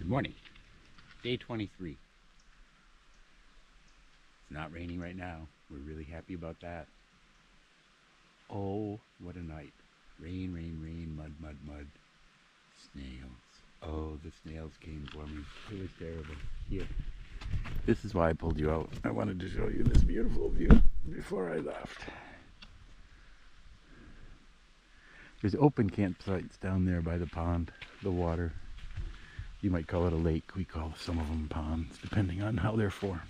Good morning. Day 23. It's not raining right now. We're really happy about that. Oh, what a night. Rain, rain, rain, mud, mud, mud. Snails. Oh, the snails came for me. It was terrible. Here. This is why I pulled you out. I wanted to show you this beautiful view before I left. There's open campsites down there by the pond, the water. You might call it a lake. We call some of them ponds, depending on how they're formed.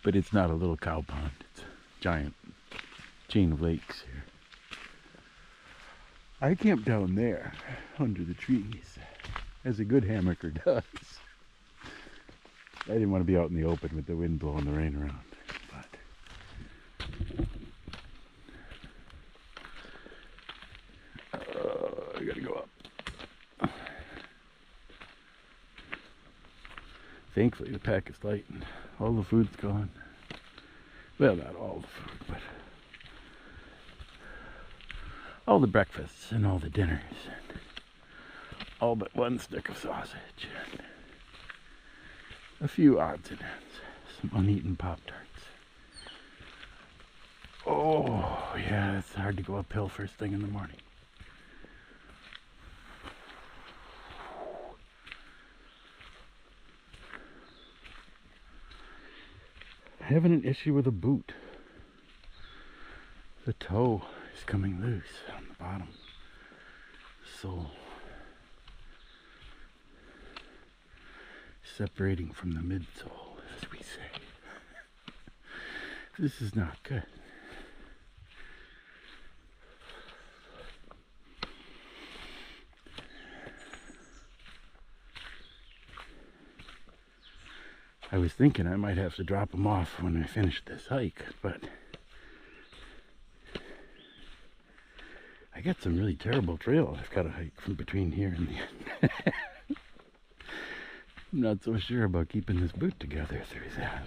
But it's not a little cow pond. It's a giant chain of lakes here. I camped down there under the trees, as a good hammocker does. I didn't want to be out in the open with the wind blowing the rain around. But I gotta go up. Thankfully the pack is light and all the food's gone. Well, not all the food, but all the breakfasts and all the dinners and all but one stick of sausage and a few odds and ends, some uneaten Pop-Tarts. Oh yeah, it's hard to go uphill first thing in the morning. Having an issue with a boot. The toe is coming loose on the bottom sole, separating from the midsole, as we say. This is not good. I was thinking I might have to drop them off when I finished this hike, but I got some really terrible trail I've got to hike from between here and the end. I'm not so sure about keeping this boot together through that.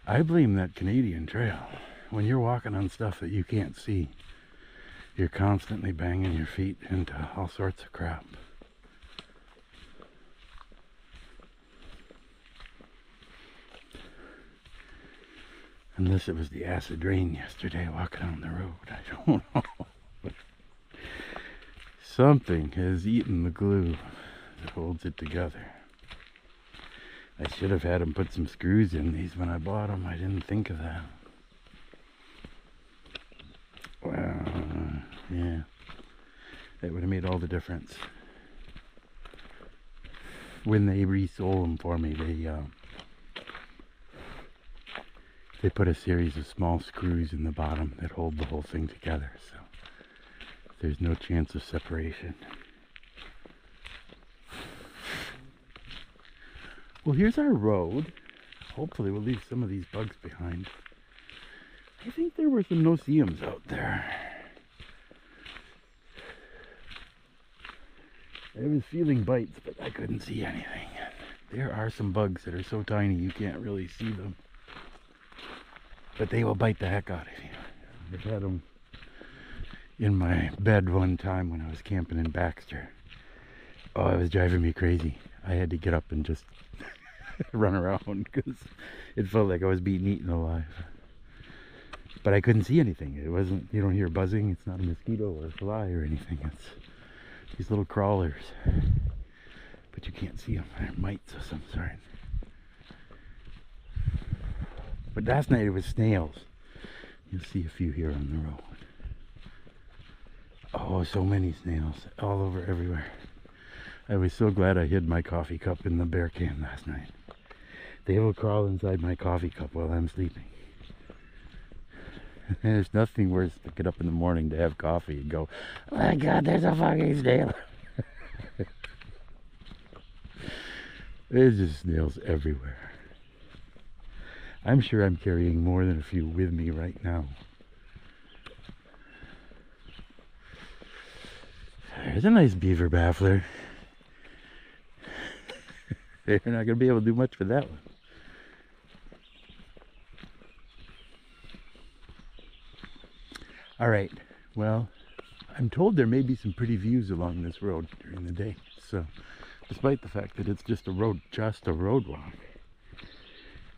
I blame that Canadian trail. When you're walking on stuff that you can't see, you're constantly banging your feet into all sorts of crap. Unless it was the acid rain yesterday walking on the road, I don't know. But something has eaten the glue that holds it together. I should have had them put some screws in these when I bought them. I didn't think of that. Well, yeah, that would have made all the difference. When they resole them for me, they put a series of small screws in the bottom that hold the whole thing together, so there's no chance of separation. Well, here's our road. Hopefully we'll leave some of these bugs behind. I think there were some no-see-ums out there. I was feeling bites, but I couldn't see anything. There are some bugs that are so tiny you can't really see them. But they will bite the heck out of you. I've had them in my bed one time when I was camping in Baxter. Oh, it was driving me crazy. I had to get up and just run around because it felt like I was being eaten alive. But I couldn't see anything. It wasn't, you don't hear buzzing. It's not a mosquito or a fly or anything. It's these little crawlers. But you can't see them. They're mites of some sort. But last night it was snails. You'll see a few here on the road. Oh, so many snails all over everywhere. I was so glad I hid my coffee cup in the bear can last night. They will crawl inside my coffee cup while I'm sleeping. There's nothing worse to get up in the morning to have coffee and go, oh my God, there's a fucking snail. There's just snails everywhere. I'm sure I'm carrying more than a few with me right now. There's a nice beaver baffler. They're not going to be able to do much for that one. All right, well, I'm told there may be some pretty views along this road during the day. So, despite the fact that it's just a road walk,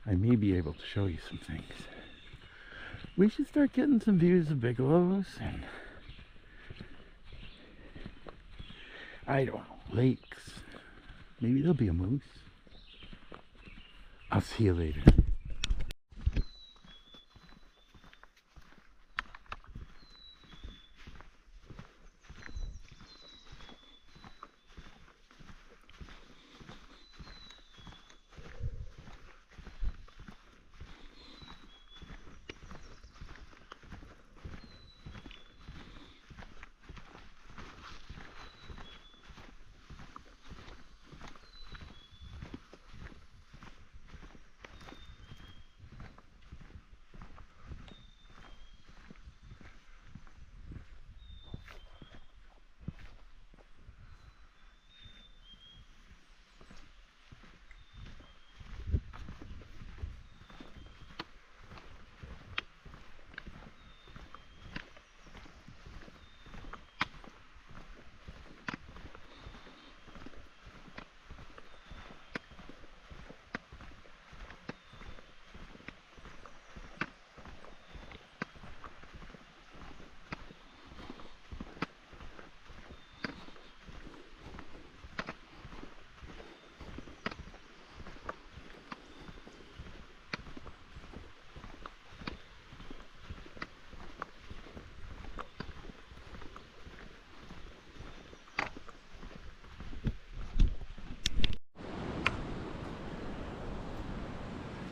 I may be able to show you some things. We should start getting some views of bigelows and, I don't know, lakes. Maybe there'll be a moose. I'll see you later.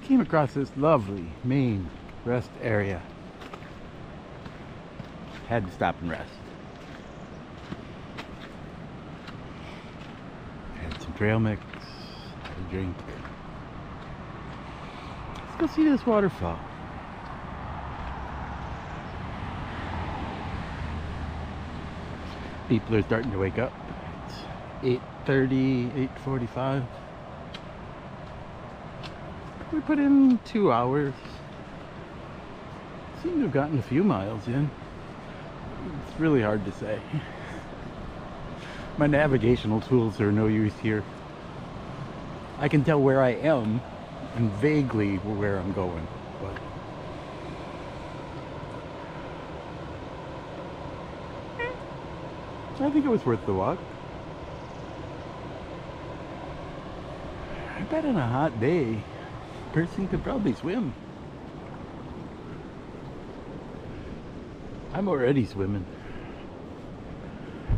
Came across this lovely Maine rest area. Had to stop and rest. Had some trail mix, had a drink. Let's go see this waterfall. People are starting to wake up. It's 8:30, 8:45. We put in 2 hours. Seem to have gotten a few miles in. It's really hard to say. My navigational tools are no use here. I can tell where I am and vaguely where I'm going, but I think it was worth the walk. I bet on a hot day, a person could probably swim. I'm already swimming.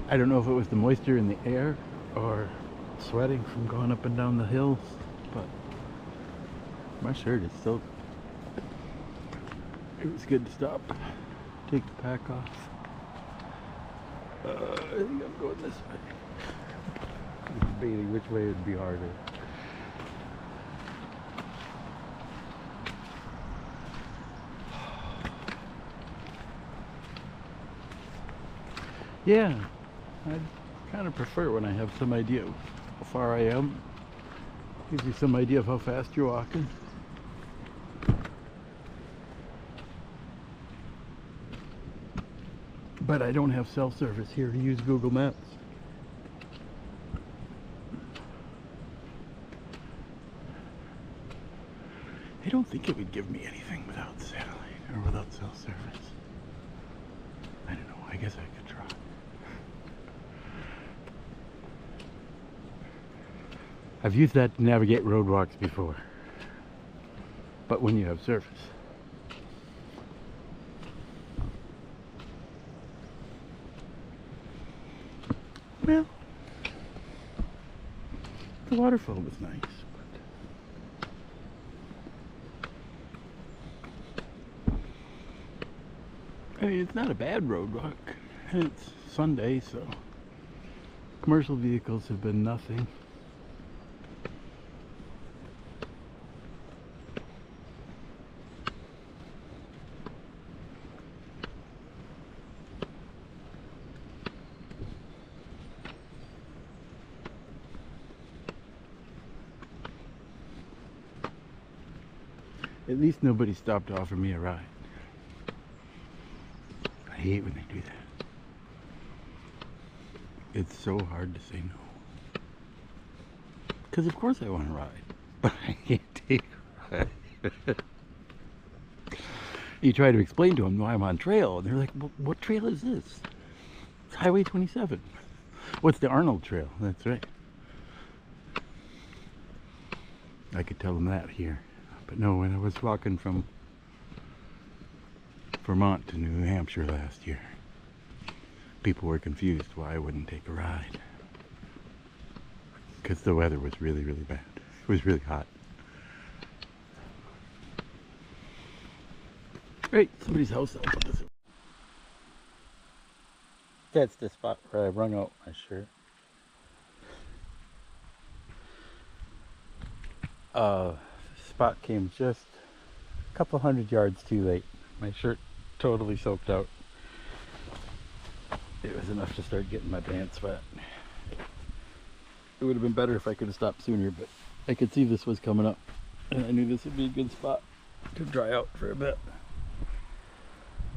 I don't know if it was the moisture in the air or sweating from going up and down the hills, but my shirt is soaked. It was good to stop, take the pack off. I think I'm going this way. I'm debating which way would be harder. Yeah, I kind of prefer when I have some idea of how far I am. Gives you some idea of how fast you're walking. But I don't have cell service here to use Google Maps. I don't think it would give me anything without satellite or without cell service. I don't know, I guess I could try. I've used that to navigate roadwalks before, but when you have service. Well, the waterfall was nice, but I mean, it's not a bad roadwalk. It's Sunday, so commercial vehicles have been nothing. At least nobody stopped to offer me a ride. I hate when they do that. It's so hard to say no. Because of course I want to ride, but I can't take a ride. You try to explain to them why I'm on trail, and they're like, what trail is this? It's Highway 27. What's the Arnold Trail? That's right. I could tell them that here. But no, when I was walking from Vermont to New Hampshire last year, people were confused why I wouldn't take a ride. Because the weather was really, really bad. It was really hot. Right, somebody's house. I'll put this in. That's the spot where I wrung out my shirt. Spot came just a couple hundred yards too late. My shirt totally soaked out. It was enough to start getting my pants wet. It would have been better if I could have stopped sooner, but I could see this was coming up, and I knew this would be a good spot to dry out for a bit.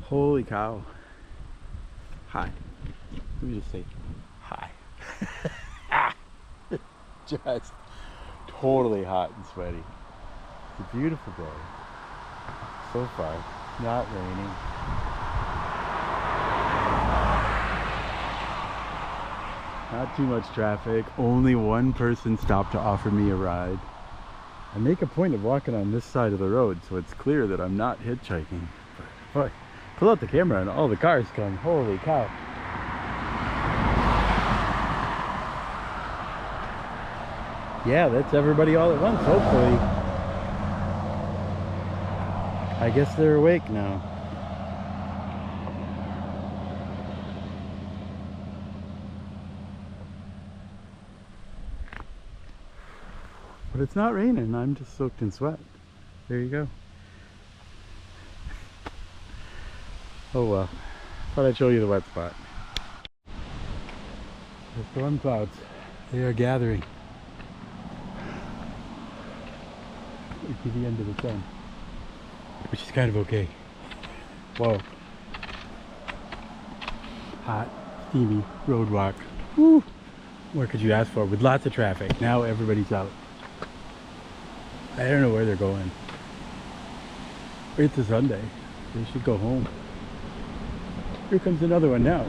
Holy cow. Hi. Let me just say hi. Just totally hot and sweaty. It's a beautiful day. So far, not raining. Not too much traffic. Only one person stopped to offer me a ride. I make a point of walking on this side of the road, so it's clear that I'm not hitchhiking. But pull out the camera and all the cars come. Holy cow. Yeah, that's everybody all at once, hopefully. I guess they're awake now. But it's not raining, I'm just soaked in sweat. There you go. Oh well, thought I'd show you the wet spot. The storm clouds, they are gathering. To the end of the sun, which is kind of okay. Whoa. Hot, steamy road walk. Woo! What could you ask for with lots of traffic? Now everybody's out. I don't know where they're going. It's a Sunday. They should go home. Here comes another one now.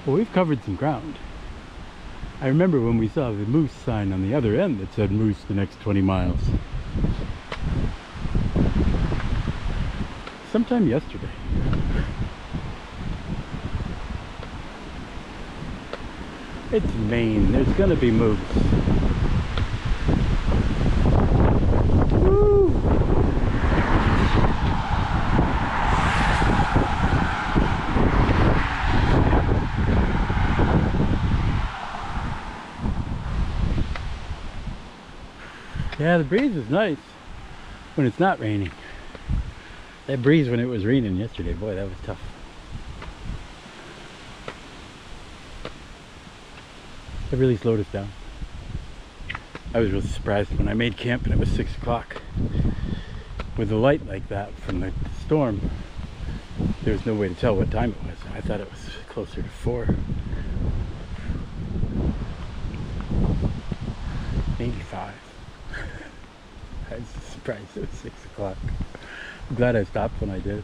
Well, we've covered some ground. I remember when we saw the moose sign on the other end that said moose the next 20 miles. Sometime yesterday. It's Maine, there's gonna be moose. Woo! Yeah, the breeze is nice when it's not raining. That breeze when it was raining yesterday, boy, that was tough. It really slowed us down. I was really surprised when I made camp and it was 6 o'clock. With a light like that from the storm, there was no way to tell what time it was. I thought it was closer to 4. Maybe 5. I was surprised it was 6 o'clock. I'm glad I stopped when I did.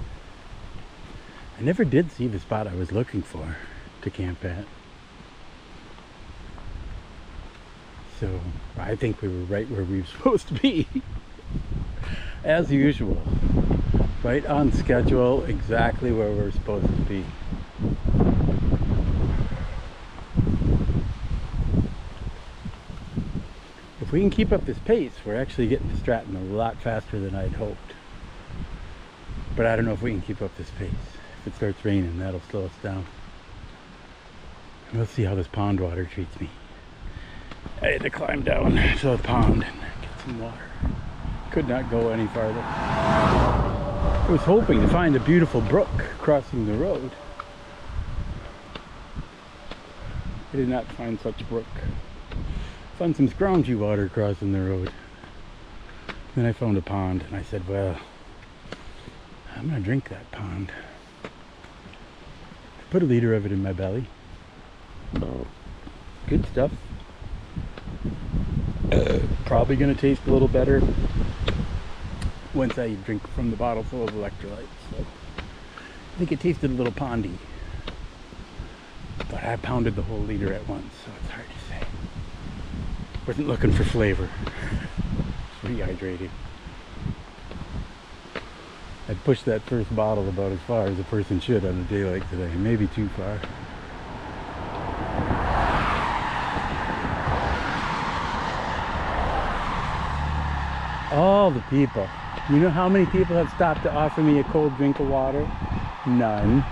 I never did see the spot I was looking for to camp at. So I think we were right where we were supposed to be. As usual. Right on schedule, exactly where we're supposed to be. If we can keep up this pace, we're actually getting to Stratton a lot faster than I'd hoped. But I don't know if we can keep up this pace. If it starts raining, that'll slow us down. We'll see how this pond water treats me. I had to climb down to the pond and get some water. Could not go any farther. I was hoping to find a beautiful brook crossing the road. I did not find such brook. Found some scroungy water crossing the road. Then I found a pond and I said, well, I'm gonna drink that pond. Put a liter of it in my belly. Good stuff. Probably gonna taste a little better once I drink from the bottle full of electrolytes. So I think it tasted a little pondy, but I pounded the whole liter at once, so it's hard to say. Wasn't looking for flavor. Rehydrating. I'd pushed that first bottle about as far as a person should on a day like today, maybe too far. All the people. You know how many people have stopped to offer me a cold drink of water? None.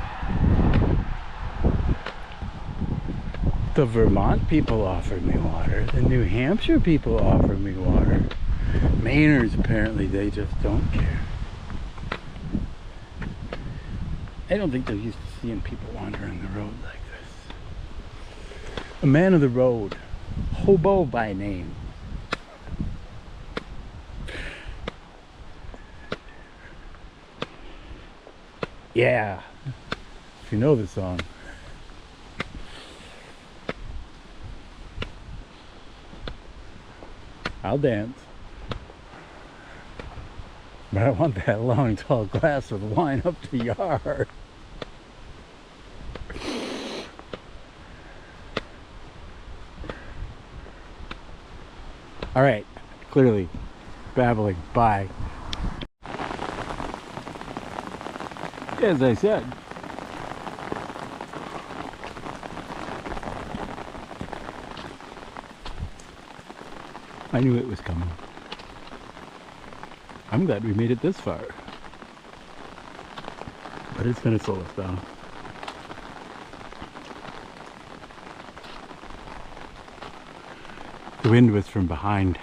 The Vermont people offered me water. The New Hampshire people offered me water. Mainers, apparently, they just don't care. I don't think they're used to seeing people wandering the road like this. A man of the road. Hobo by name. Yeah, if you know the song. I'll dance. But I want that long, tall glass of wine up the yard. All right, clearly babbling. Bye. As I said, I knew it was coming. I'm glad we made it this far, but it's gonna slow us down. The wind was from behind.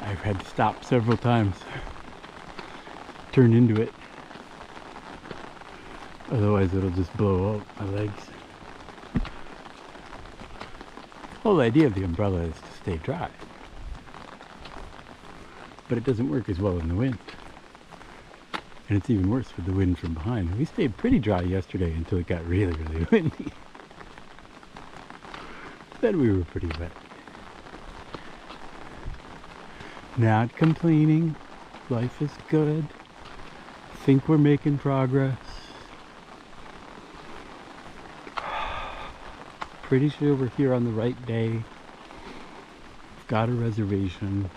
I've had to stop several times, turn into it. Otherwise it'll just blow out my legs. The whole idea of the umbrella is to stay dry. But it doesn't work as well in the wind. And it's even worse with the wind from behind. We stayed pretty dry yesterday until it got really, really windy. Then we were pretty wet. Not complaining. Life is good. Think we're making progress. Pretty sure we're here on the right day. Got a reservation.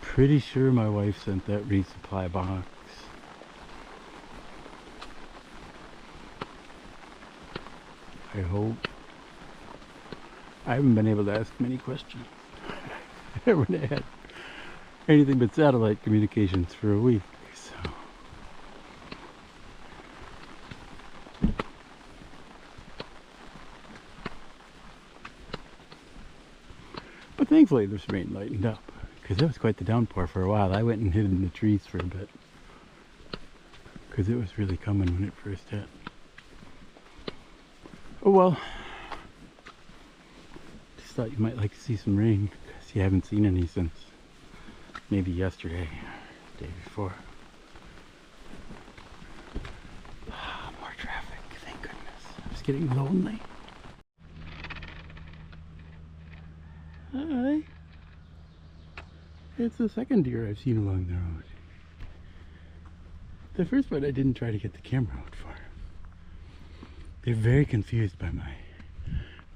Pretty sure my wife sent that resupply box. I hope. I haven't been able to ask many questions. I haven't had anything but satellite communications for a week, so. But thankfully this rain lightened up, because it was quite the downpour for a while. I went and hid in the trees for a bit, because it was really coming when it first hit. Oh well. Just thought you might like to see some rain, because you haven't seen any since maybe yesterday, or the day before. More traffic, thank goodness. I was getting lonely. Hi. It's the second deer I've seen along the road. The first one I didn't try to get the camera out for. They're very confused by my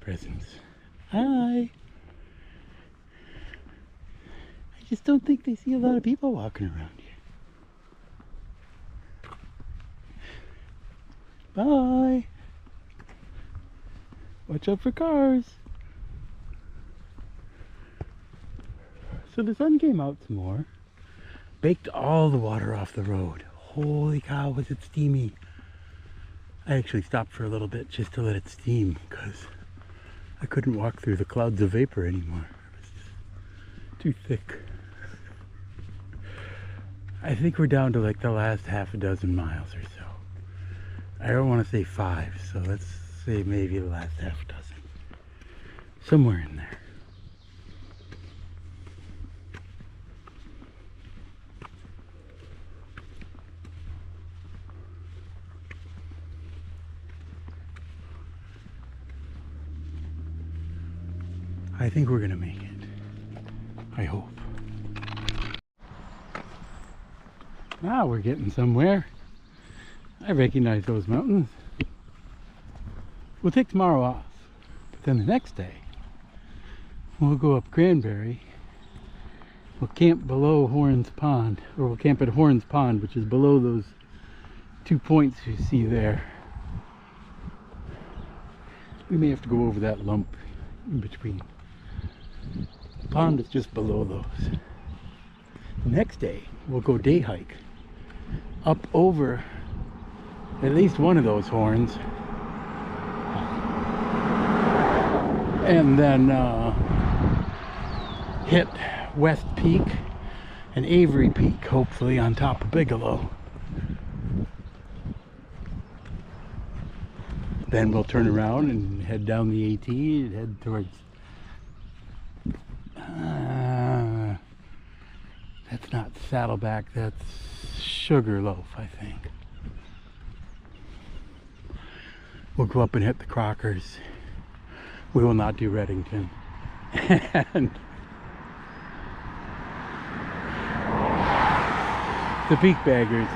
presence. Hi. I just don't think they see a lot of people walking around here. Bye. Watch out for cars. So the sun came out some more, baked all the water off the road. Holy cow, was it steamy. I actually stopped for a little bit just to let it steam because I couldn't walk through the clouds of vapor anymore. It was just too thick. I think we're down to like the last half a dozen miles or so. I don't want to say 5, so let's say maybe the last half a dozen. Somewhere in there. I think we're gonna make it. I hope. Now we're getting somewhere. I recognize those mountains. We'll take tomorrow off. But then the next day, we'll go up Cranberry. We'll camp below Horns Pond, or we'll camp at Horns Pond, which is below those 2 points you see there. We may have to go over that lump in between. The pond is just below those. The next day, we'll go day hike up over at least one of those horns, and then hit West Peak and Avery Peak, hopefully on top of Bigelow. Then we'll turn around and head down the AT and head towards that's not Saddleback, that's Sugarloaf, I think. We'll go up and hit the Crockers. We will not do Reddington. And the Peak Baggers,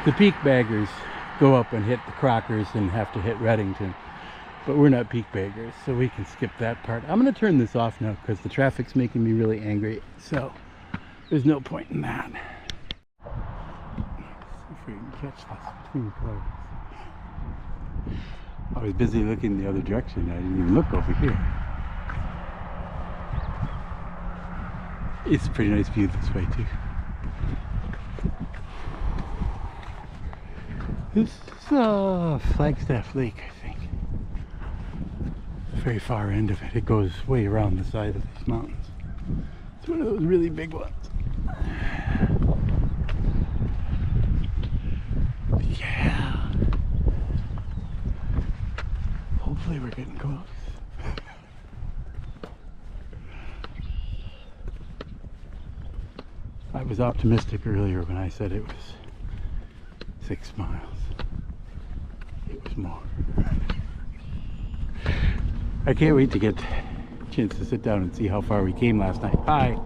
the Peak Baggers go up and hit the Crockers and have to hit Reddington. But we're not Peak Baggers, so we can skip that part. I'm going to turn this off now because the traffic's making me really angry. So there's no point in that. Let's see if we can catch this between clouds. I was busy looking the other direction. I didn't even look over here. It's a pretty nice view this way too. This is Flagstaff Lake, I think. The very far end of it. It goes way around the side of these mountains. It's one of those really big ones. Yeah. Hopefully we're getting close. I was optimistic earlier when I said it was 6 miles. It was more. I can't wait to get a chance to sit down and see how far we came last night. Bye.